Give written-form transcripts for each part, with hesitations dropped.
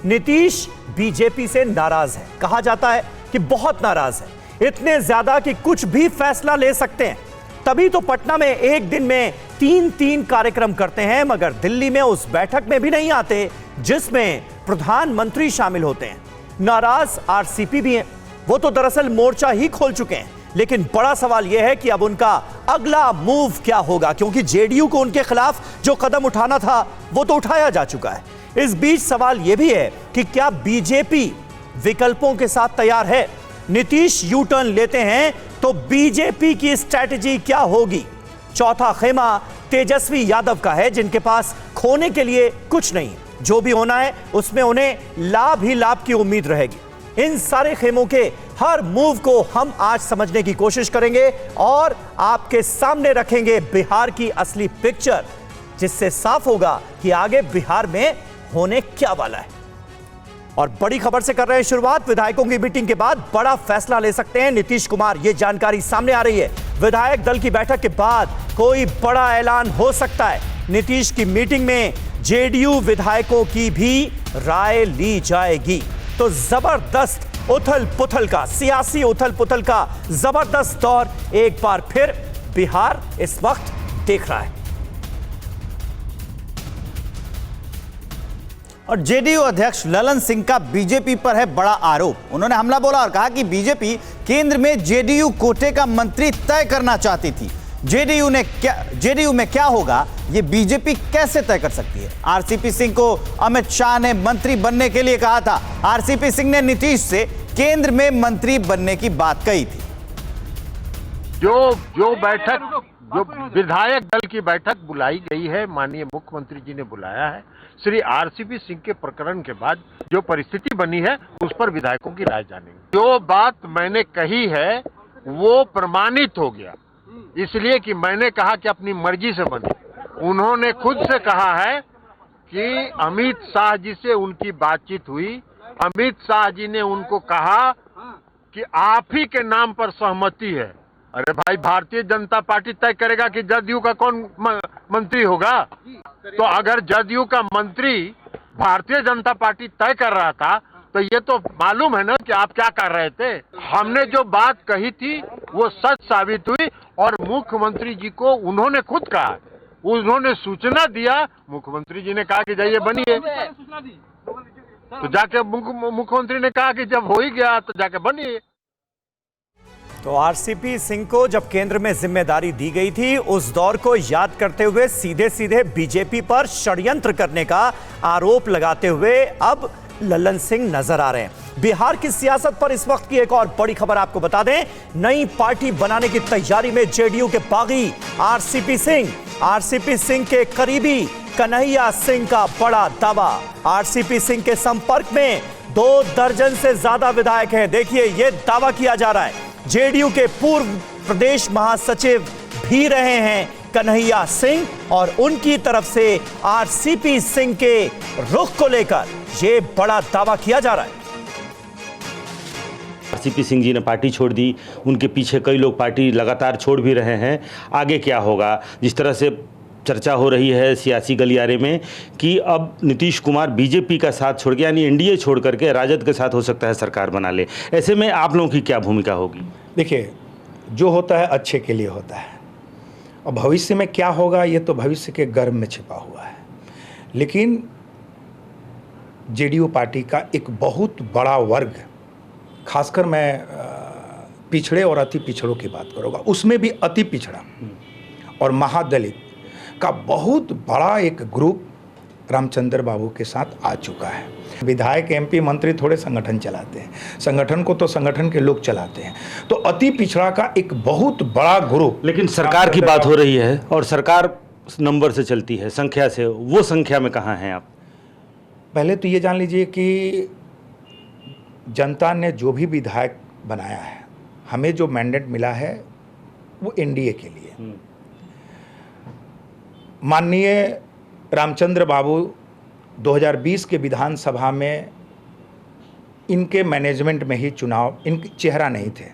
Nitish BJP से नाराज है। कहा जाता है कि बहुत नाराज है, इतने ज्यादा कि कुछ भी फैसला ले सकते हैं। तभी तो पटना में एक दिन में 3-3 कार्यक्रम करते हैं, मगर दिल्ली में उस बैठक में भी नहीं आते जिसमें प्रधानमंत्री शामिल होते हैं। नाराज आरसीपी भी हैं। वो तो दरअसल मोर्चा ही खोल चुके हैं, लेकिन बड़ा सवाल यह है कि अब उनका अगला मूव क्या होगा, क्योंकि जेडीयू को उनके खिलाफ जो कदम उठाना था वो तो उठाया जा चुका है। इस बीच सवाल यह भी है कि क्या बीजेपी विकल्पों के साथ तैयार है? नीतीश यू टर्न लेते हैं तो बीजेपी की स्ट्रैटेजी क्या होगी? चौथा खेमा तेजस्वी यादव का है, जिनके पास खोने के लिए कुछ नहीं। जो भी होना है उसमें उन्हें लाभ ही लाभ की उम्मीद रहेगी। इन सारे खेमों के हर मूव को हम आज समझने की कोशिश करेंगे और आपके सामने रखेंगे बिहार की असली पिक्चर, जिससे साफ होगा कि आगे बिहार में होने क्या वाला है। और बड़ी खबर से कर रहे हैं शुरुआत। विधायकों की मीटिंग के बाद बड़ा फैसला ले सकते हैं नीतीश कुमार, यह जानकारी सामने आ रही है। विधायक दल की बैठक के बाद कोई बड़ा ऐलान हो सकता है। नीतीश की मीटिंग में जेडीयू विधायकों की भी राय ली जाएगी। तो जबरदस्त उथल पुथल का, सियासी उथल पुथल का जबरदस्त दौर एक बार फिर बिहार इस वक्त देख रहा है। और जेडीयू अध्यक्ष ललन सिंह का बीजेपी पर है बड़ा आरोप। उन्होंने हमला बोला और कहा कि बीजेपी केंद्र में जेडीयू कोटे का मंत्री तय करना चाहती थी। जेडीयू में क्या होगा ये बीजेपी कैसे तय कर सकती है? आरसीपी सिंह को अमित शाह ने मंत्री बनने के लिए कहा था। आरसीपी सिंह ने नीतीश से केंद्र में मंत्री बनने की बात कही थी। जो बैठक, जो विधायक दल की बैठक बुलाई गई है, माननीय मुख्यमंत्री जी ने बुलाया है। श्री आरसीपी सिंह के प्रकरण के बाद जो परिस्थिति बनी है उस पर विधायकों की राय जानेंगे। जो बात मैंने कही है वो प्रमाणित हो गया, इसलिए कि मैंने कहा कि अपनी मर्जी से बने। उन्होंने खुद से कहा है कि अमित शाह जी से उनकी बातचीत हुई। अमित शाह जी ने उनको कहा कि आप ही के नाम पर सहमति है। अरे भाई, भारतीय जनता पार्टी तय करेगा कि जदयू का कौन मंत्री होगा? तो अगर जदयू का मंत्री भारतीय जनता पार्टी तय कर रहा था तो ये तो मालूम है ना कि आप क्या कर रहे थे। हमने जो बात कही थी वो सच साबित हुई और मुख्यमंत्री जी को उन्होंने खुद कहा, उन्होंने सूचना दिया। मुख्यमंत्री जी ने कहा कि जाइए बनिए, तो जाके मुख्यमंत्री ने कहा कि जब हो ही गया तो जाके बनिए। तो आरसीपी सिंह को जब केंद्र में जिम्मेदारी दी गई थी, उस दौर को याद करते हुए सीधे सीधे बीजेपी पर षड्यंत्र करने का आरोप लगाते हुए अब ललन सिंह नजर आ रहे हैं। बिहार की सियासत पर इस वक्त की एक और बड़ी खबर आपको बता दें। नई पार्टी बनाने की तैयारी में जेडीयू के बागी आरसीपी सिंह। आरसीपी सिंह के करीबी कन्हैया सिंह का बड़ा दावा। आरसीपी सिंह के संपर्क में 2 दर्जन से ज्यादा विधायक हैं। देखिए, यह दावा किया जा रहा है। जेडीयू के पूर्व प्रदेश महासचिव भी रहे हैं कन्हैया सिंह, और उनकी तरफ से आरसीपी सिंह के रुख को लेकर यह बड़ा दावा किया जा रहा है। आरसीपी सिंह जी ने पार्टी छोड़ दी, उनके पीछे कई लोग पार्टी लगातार छोड़ भी रहे हैं। आगे क्या होगा? जिस तरह से चर्चा हो रही है सियासी गलियारे में कि अब नीतीश कुमार बीजेपी का साथ छोड़ के, यानी एनडीए छोड़ करके राजद के साथ हो सकता है सरकार बना ले। ऐसे में आप लोगों की क्या भूमिका होगी? देखिए, जो होता है अच्छे के लिए होता है, और भविष्य में क्या होगा ये तो भविष्य के गर्भ में छिपा हुआ है। लेकिन जेडीयू पार्टी का एक बहुत बड़ा वर्ग, खासकर मैं पिछड़े और अति पिछड़ों की बात करूँगा, उसमें भी अति पिछड़ा और महादलित का बहुत बड़ा एक ग्रुप रामचंद्र बाबू के साथ आ चुका है। विधायक, एमपी, मंत्री थोड़े संगठन चलाते हैं, संगठन को तो संगठन के लोग चलाते हैं। तो अति पिछड़ा का एक बहुत बड़ा ग्रुप। लेकिन सरकार की बात हो रही है और सरकार नंबर से चलती है, संख्या से। वो संख्या में कहाँ हैं आप? पहले तो ये जान लीजिए कि जनता ने जो भी विधायक बनाया है, हमें जो मैंडेट मिला है वो एनडीए के लिए। माननीय रामचंद्र बाबू 2020 के विधानसभा में इनके मैनेजमेंट में ही चुनाव, इनके चेहरा नहीं थे।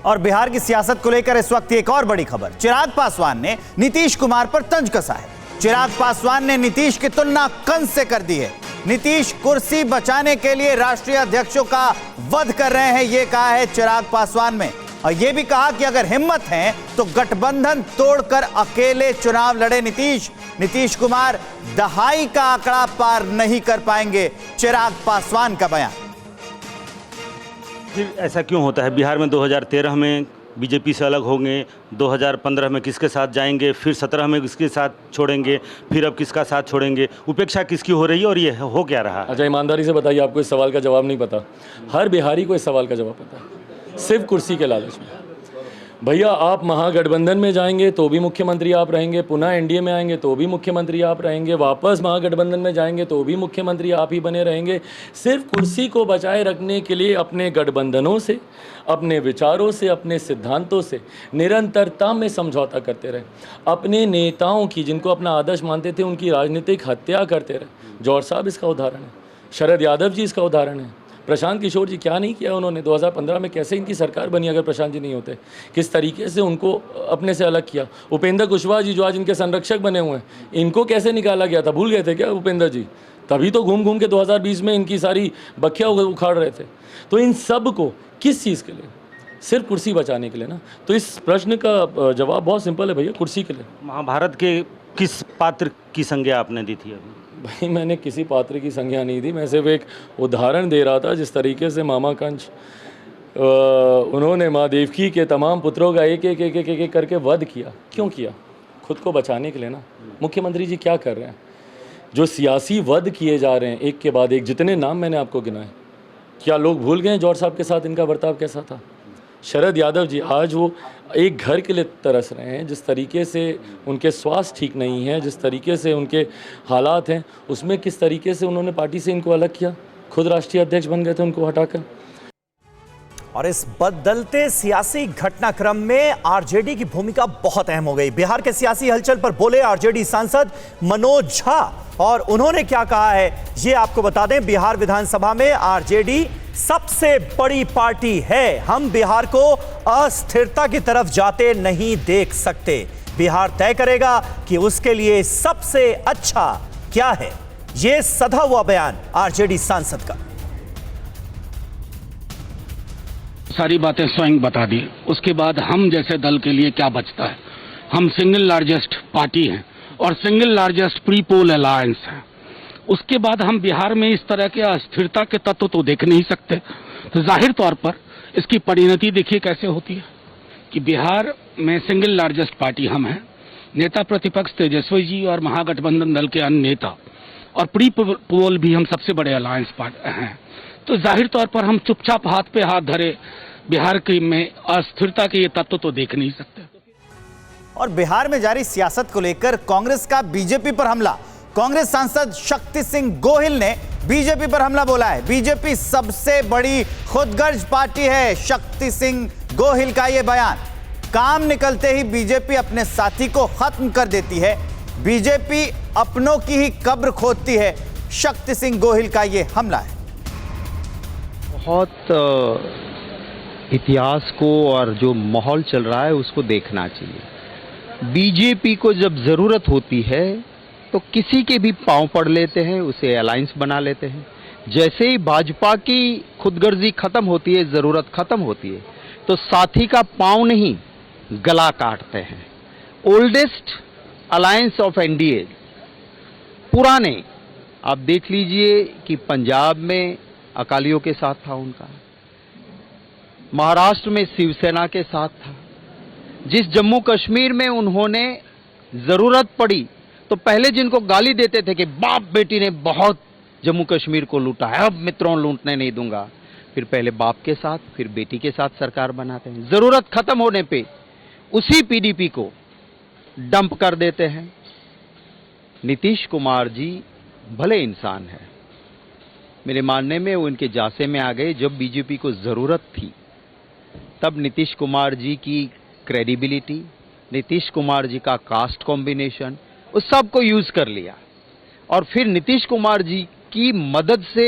और बिहार की सियासत को लेकर इस वक्त एक और बड़ी खबर। चिराग पासवान ने नीतीश कुमार पर तंज कसा है। चिराग पासवान ने नीतीश की तुलना कंस से कर दी है। नीतीश कुर्सी बचाने के लिए राष्ट्रीय अध्यक्षों का वध कर रहे हैं, यह कहा है चिराग पासवान में। और यह भी कहा कि अगर हिम्मत है तो गठबंधन तोड़कर अकेले चुनाव लड़े नीतीश कुमार दहाई का आंकड़ा पार नहीं कर पाएंगे, चिराग पासवान का बयान। ऐसा क्यों होता है? बिहार में 2013 में बीजेपी से अलग होंगे, 2015 में किसके साथ जाएंगे, फिर 17 में किसके साथ छोड़ेंगे, फिर अब किसका साथ छोड़ेंगे? उपेक्षा किसकी हो रही है और ये हो क्या रहा? अच्छा, ईमानदारी से बताइए, आपको इस सवाल का जवाब नहीं पता? हर बिहारी को इस सवाल का जवाब पता है, सिर्फ कुर्सी के लालच में। भैया, आप महागठबंधन में जाएंगे तो भी मुख्यमंत्री आप रहेंगे, पुनः एनडीए में आएंगे तो भी मुख्यमंत्री आप रहेंगे, वापस महागठबंधन में जाएंगे तो भी मुख्यमंत्री आप ही बने रहेंगे। सिर्फ कुर्सी को बचाए रखने के लिए अपने गठबंधनों से, अपने विचारों से, अपने सिद्धांतों से निरंतरता में समझौता करते रहे। अपने नेताओं की, जिनको अपना आदर्श मानते थे, उनकी राजनीतिक हत्या करते रहे। जौहर साहब इसका उदाहरण है, शरद यादव जी इसका उदाहरण है, प्रशांत किशोर जी क्या नहीं किया उन्होंने। 2015 में कैसे इनकी सरकार बनी अगर प्रशांत जी नहीं होते, किस तरीके से उनको अपने से अलग किया। उपेंद्र कुशवाहा जी जो आज इनके संरक्षक बने हुए हैं, इनको कैसे निकाला गया था, भूल गए थे क्या उपेंद्र जी? तभी तो घूम घूम के 2020 में इनकी सारी बखिया उखाड़ रहे थे। तो इन सब को किस चीज़ के लिए? सिर्फ कुर्सी बचाने के लिए ना। तो इस प्रश्न का जवाब बहुत सिंपल है भैया, कुर्सी के लिए। महाभारत के किस पात्र की संज्ञा आपने दी थी अभी? भाई, मैंने किसी पात्र की संज्ञा नहीं दी, मैं सिर्फ एक उदाहरण दे रहा था। जिस तरीके से मामा कंस उन्होंने माँ देवकी के तमाम पुत्रों का एक एक करके वध किया, क्यों किया? खुद को बचाने के लिए ना। मुख्यमंत्री जी क्या कर रहे हैं? जो सियासी वध किए जा रहे हैं एक के बाद एक, जितने नाम मैंने आपको गिनाए, क्या लोग भूल गए जौहर साहब के साथ इनका बर्ताव कैसा था? शरद यादव जी आज वो एक घर के लिए तरस रहे हैं। जिस तरीके से उनके स्वास्थ्य ठीक नहीं है, जिस तरीके से उनके हालात हैं, उसमें किस तरीके से उन्होंने पार्टी से इनको अलग किया, खुद राष्ट्रीय अध्यक्ष बन गए थे उनको हटाकर। और इस बदलते सियासी घटनाक्रम में आरजेडी की भूमिका बहुत अहम हो गई। बिहार के सियासी हलचल पर बोले आरजेडी सांसद मनोज झा, और उन्होंने क्या कहा है ये आपको बता दें। बिहार विधानसभा में आरजेडी सबसे बड़ी पार्टी है, हम बिहार को अस्थिरता की तरफ जाते नहीं देख सकते। बिहार तय करेगा कि उसके लिए सबसे अच्छा क्या है। यह सधा हुआ बयान आरजेडी सांसद का। सारी बातें स्वयं बता दी। उसके बाद हम जैसे दल के लिए क्या बचता है? हम सिंगल लार्जेस्ट पार्टी हैं और single largest pre poll alliance है। उसके बाद हम बिहार में इस तरह के अस्थिरता के तत्व तो देख नहीं सकते। तो जाहिर तौर पर इसकी परिणति देखिए कैसे होती है कि बिहार में सिंगल लार्जेस्ट पार्टी हम हैं, नेता प्रतिपक्ष तेजस्वी जी और महागठबंधन दल के अन्य नेता, और प्री पोल भी हम सबसे बड़े अलायंस हैं। तो जाहिर तौर पर हम चुपचाप हाथ पे हाथ धरे बिहार की में अस्थिरता के ये तत्व तो देख नहीं सकते। और बिहार में जारी सियासत को लेकर कांग्रेस का बीजेपी पर हमला। कांग्रेस सांसद शक्ति सिंह गोहिल ने बीजेपी पर हमला बोला है। बीजेपी सबसे बड़ी खुदगर्ज पार्टी है, शक्ति सिंह गोहिल का यह बयान। काम निकलते ही बीजेपी अपने साथी को खत्म कर देती है, बीजेपी अपनों की ही कब्र खोदती है, शक्ति सिंह गोहिल का यह हमला है। बहुत इतिहास को और जो माहौल चल रहा है उसको देखना चाहिए। बीजेपी को जब जरूरत होती है तो किसी के भी पांव पड़ लेते हैं, उसे अलायंस बना लेते हैं। जैसे ही भाजपा की खुदगर्जी खत्म होती है, जरूरत खत्म होती है, तो साथी का पांव नहीं गला काटते हैं। ओल्डेस्ट अलायंस ऑफ एनडीए, पुराने, आप देख लीजिए कि पंजाब में अकालियों के साथ था उनका, महाराष्ट्र में शिवसेना के साथ था। जिस जम्मू कश्मीर में उन्होंने जरूरत पड़ी तो पहले जिनको गाली देते थे कि बाप बेटी ने बहुत जम्मू कश्मीर को लूटा है, अब मित्रों लूटने नहीं दूंगा, फिर पहले बाप के साथ फिर बेटी के साथ सरकार बनाते हैं। जरूरत खत्म होने पे उसी पीडीपी को डंप कर देते हैं। नीतीश कुमार जी भले इंसान है, मेरे मानने में वो इनके जासे में आ गए। जब बीजेपी को जरूरत थी तब नीतीश कुमार जी की क्रेडिबिलिटी, नीतीश कुमार जी का कास्ट कॉम्बिनेशन, उस सब को यूज कर लिया और फिर नीतीश कुमार जी की मदद से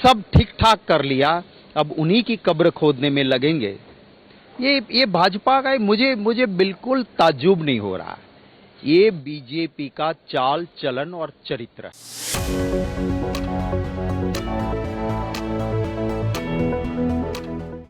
सब ठीक ठाक कर लिया। अब उन्हीं की कब्र खोदने में लगेंगे। ये भाजपा का मुझे बिल्कुल ताज्जुब नहीं हो रहा। ये बीजेपी का चाल चलन और चरित्र है।